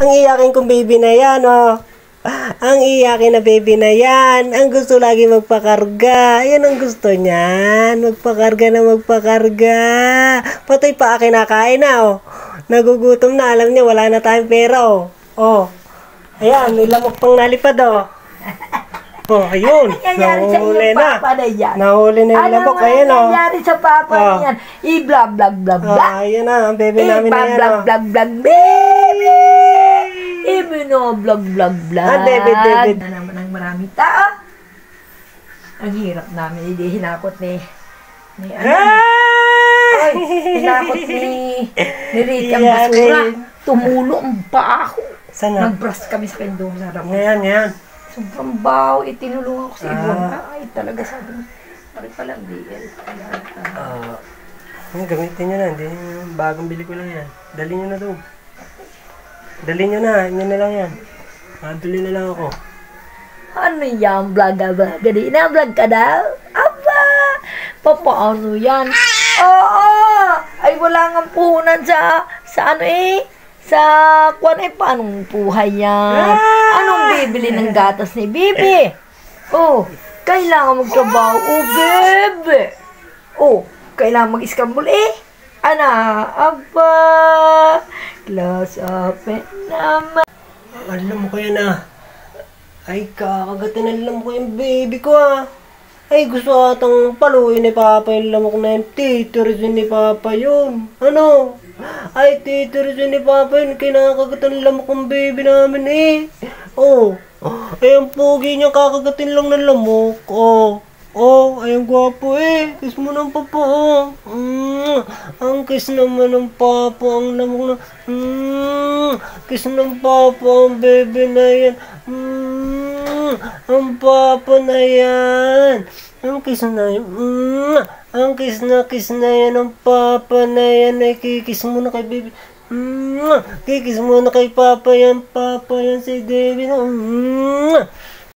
Ang iyakin kong baby na yan, oh. Ang iyakin na baby na yan. Ang gusto lagi magpakarga. Yan ang gusto niyan. Magpakarga na magpakarga. Patoy pa kinakain na, oh. Nagugutom na. Alam niya, wala na tayong pera, oh. Oh. Ayan, may lamok pang nalipad, oh. Oh, ayun. Nahuli na. Nahuli na yung lamok. Ayan, oh. Ano nangyari sa papa niyan? I-blag, blag, blag, blag. Ayan na, ang baby namin na yan, blag, oh. blag, blag, baby! Blag, blag, blag. Ah, David. Na naman ang maraming tao. Ang hirap namin. Hindi hinakot ni Ay, hinakot ni Ricky ang basura. Tumulo ang baho. Sana? Nag-brush kami sa kendo sa harap. Ngayon. Sobrang baho. Itinulungan ko si Ibon. Ay, talaga sabi mo. Pari pala ang DL. Gamitin nyo na. Hindi, bagong bili ko lang yan. Dali nyo na doon. Dali nyo na. Inyo na lang yan. Dali na lang ako. Ano yan? Vlog-vlog? Ina-vlog ka daw? Aba! Paano yan? Oo! Ay, wala nga puhunan sa ano eh? Sa kwan eh, paanong buhay yan? Anong bibili ng gatas ni Bibi? Oh, kailangan magtrabaho. Oh, bebe! Oh, kailangan mag-iskambol eh. Ana, aba! Class open naman. Alam mo ko yan, ah. Ay, kakagatin na alam ko yung baby ko, ah. Ay, gusto atang paluin ni Papa yung lamok na yun. Titirisin ni Papa yun. Ano? Ay, titirisin ni Papa yun. Kinakagatan ng lamok ng baby namin, eh. Oh. Ay, ang pogi niya kakagatin lang ng lamok. Oh. Oh, ay, ang gwapo, eh. Kiss mo ng Papa, oh. Ang kiss naman ng Papa. Ang lamok na. Kiss ng Papa ang baby na yan. Ang Papa na yan. Ang kiss na yan. Ang kiss na yan ng Papa na yan. Ay, kikis mo na kay baby. Kikis mo na kay Papa yan. Papa yan si David.